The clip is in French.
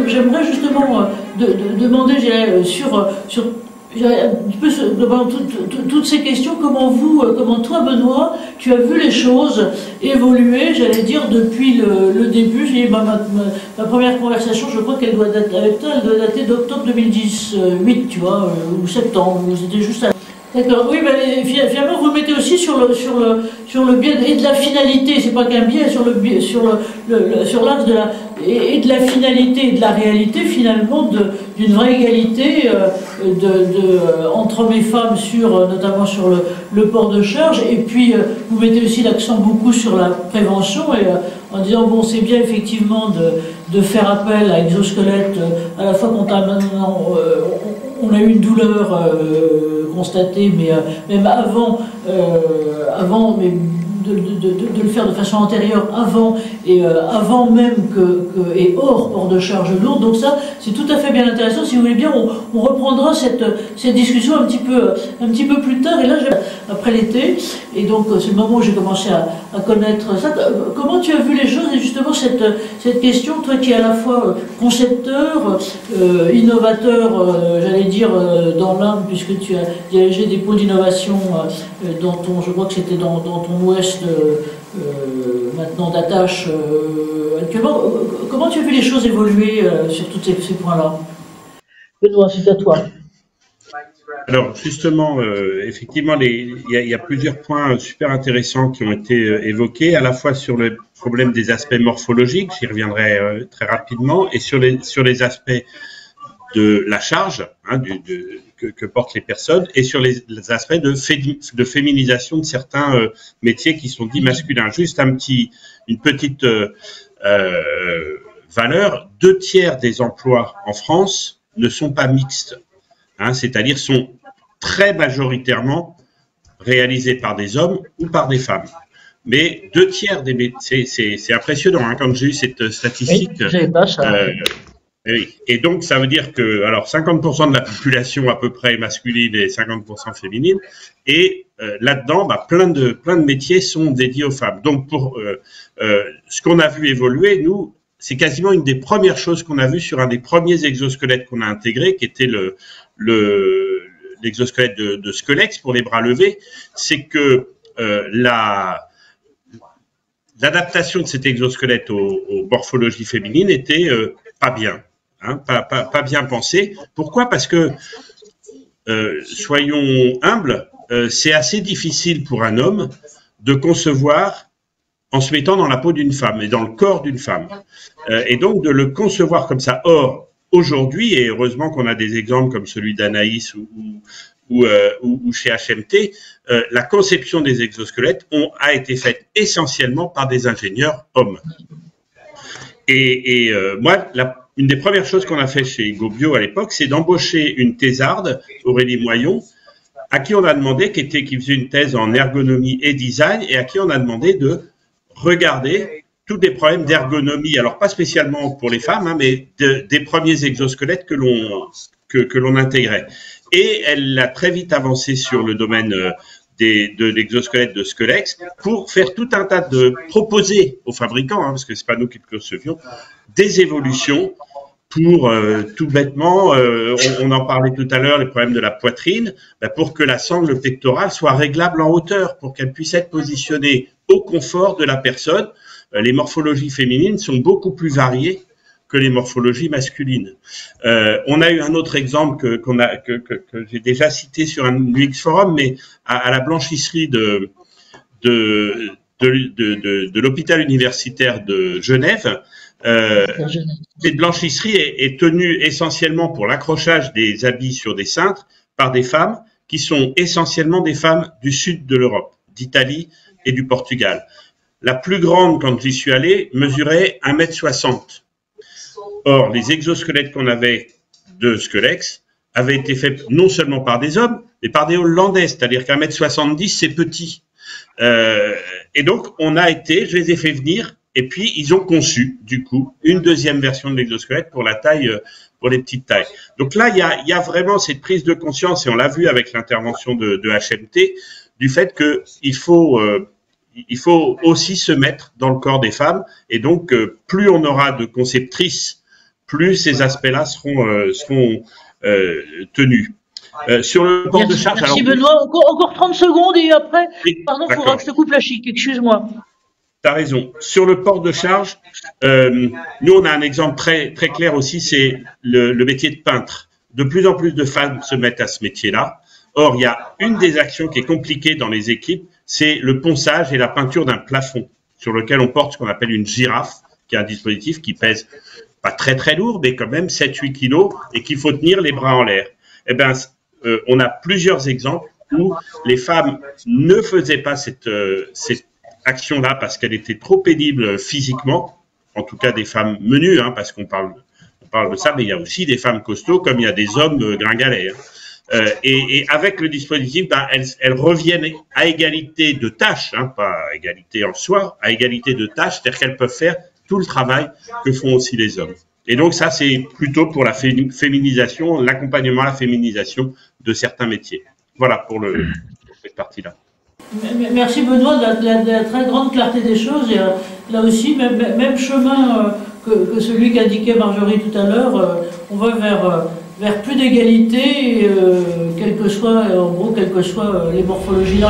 j'aimerais justement demander sur un petit peu devant toutes ces questions, comment toi Benoît, tu as vu les choses évoluer, j'allais dire, depuis le début. Ma première conversation, je crois qu'elle doit dater avec toi, elle doit dater d'octobre 2018, tu vois, ou septembre, vous étiez juste à... D'accord, oui, mais finalement, vous le mettez aussi sur le biais et de la finalité, c'est pas qu'un biais, sur l'axe de la finalité et de la réalité, finalement, d'une vraie égalité entre hommes et femmes, notamment sur le port de charge, et puis vous mettez aussi l'accent beaucoup sur la prévention, et en disant, bon, c'est bien effectivement de faire appel à exosquelette, à la fois quand on a eu une douleur constatée, mais même avant, mais de le faire de façon antérieure, avant même et hors port de charge lourde. Donc ça, c'est tout à fait bien intéressant. Si vous voulez bien, on reprendra cette discussion un petit peu plus tard. Et là, après l'été, et donc c'est le moment où j'ai commencé à connaître ça. Comment tu as vu les choses et justement cette question, toi qui es à la fois concepteur, innovateur, j'allais dire dans l'âme, puisque tu as dirigé des pôles d'innovation je crois que c'était dans ton ouest maintenant d'attache actuellement. Comment tu as vu les choses évoluer sur tous ces points-là? Benoît, c'est à toi. Alors justement, effectivement, il y a plusieurs points super intéressants qui ont été évoqués, à la fois sur le problème des aspects morphologiques, j'y reviendrai très rapidement, et sur les aspects de la charge que portent les personnes, et sur les aspects de féminisation de certains métiers qui sont dits masculins. Juste une petite valeur, 2/3 des emplois en France ne sont pas mixtes, c'est-à-dire sont très majoritairement réalisés par des hommes ou par des femmes. Mais 2/3 des métiers, c'est impressionnant quand j'ai eu cette statistique. Oui, j'avais pas ça. Et donc, ça veut dire que, alors, 50% de la population à peu près est masculine et 50% féminine. Et là-dedans, plein de métiers sont dédiés aux femmes. Donc, pour ce qu'on a vu évoluer, nous, c'est quasiment une des premières choses qu'on a vues sur un des premiers exosquelettes qu'on a intégré, qui était l'exosquelette de Skelex pour les bras levés. C'est que l'adaptation de cet exosquelette aux morphologies féminines était pas bien. Pas bien pensé. Pourquoi? Parce que, soyons humbles, c'est assez difficile pour un homme de concevoir en se mettant dans la peau d'une femme et dans le corps d'une femme. Et donc de le concevoir comme ça. Or, aujourd'hui, et heureusement qu'on a des exemples comme celui d'Anaïs ou chez HMT, la conception des exosquelettes a été faite essentiellement par des ingénieurs hommes. Et moi, une des premières choses qu'on a fait chez GoBio à l'époque, c'est d'embaucher une thésarde, Aurélie Moyon, à qui on a demandé, qui faisait une thèse en ergonomie et design, et à qui on a demandé de regarder tous des problèmes d'ergonomie, alors pas spécialement pour les femmes, mais des premiers exosquelettes que l'on intégrait. Et elle a très vite avancé sur le domaine de l'exosquelette de Skelex pour faire tout un tas proposer aux fabricants, parce que c'est pas nous qui le concevions, des évolutions pour tout bêtement, on en parlait tout à l'heure, les problèmes de la poitrine, pour que la sangle pectorale soit réglable en hauteur, pour qu'elle puisse être positionnée au confort de la personne. Les morphologies féminines sont beaucoup plus variées que les morphologies masculines. On a eu un autre exemple que j'ai déjà cité sur un UX Forum, mais à la blanchisserie de l'hôpital universitaire de Genève. Cette blanchisserie est tenue essentiellement pour l'accrochage des habits sur des cintres par des femmes qui sont essentiellement des femmes du sud de l'Europe, d'Italie et du Portugal. La plus grande, quand j'y suis allé, mesurait 1,60 m. Or, les exosquelettes qu'on avait de Skelex avaient été faits non seulement par des hommes, mais par des Hollandais, c'est-à-dire qu'1,70 m, c'est petit. Et donc, je les ai fait venir, et puis ils ont conçu, du coup, une deuxième version de l'exosquelette pour la taille, pour les petites tailles. Donc là, il y a vraiment cette prise de conscience, et on l'a vu avec l'intervention de HMT, du fait qu'il faut aussi se mettre dans le corps des femmes, et donc plus on aura de conceptrices plus ces aspects-là seront tenus. Sur le port de charge... Merci Benoît, encore 30 secondes et après, pardon, il faudra que je te coupe la chic, excuse-moi. T'as raison. Sur le port de charge, nous on a un exemple très très clair aussi, c'est le métier de peintre. De plus en plus de femmes se mettent à ce métier-là. Or, il y a une des actions qui est compliquée dans les équipes, c'est le ponçage et la peinture d'un plafond sur lequel on porte ce qu'on appelle une girafe, qui est un dispositif qui pèse pas très très lourd, mais quand même 7-8 kilos et qu'il faut tenir les bras en l'air. Eh ben, on a plusieurs exemples où les femmes ne faisaient pas cette action-là parce qu'elle était trop pénible physiquement, en tout cas des femmes menues, hein, parce qu'on parle de ça, mais il y a aussi des femmes costauds comme il y a des hommes gringalets. Hein. Et avec le dispositif, ben, elles reviennent à égalité de tâches, hein, pas à égalité en soi, à égalité de tâches, c'est-à-dire qu'elles peuvent faire tout le travail que font aussi les hommes. Et donc ça, c'est plutôt pour la féminisation, l'accompagnement à la féminisation de certains métiers. Voilà pour cette partie-là. Merci Benoît de la très grande clarté des choses. Et là aussi, même chemin que celui qu'indiquait Marjorie tout à l'heure, on va vers plus d'égalité, quelles que soient les morphologies.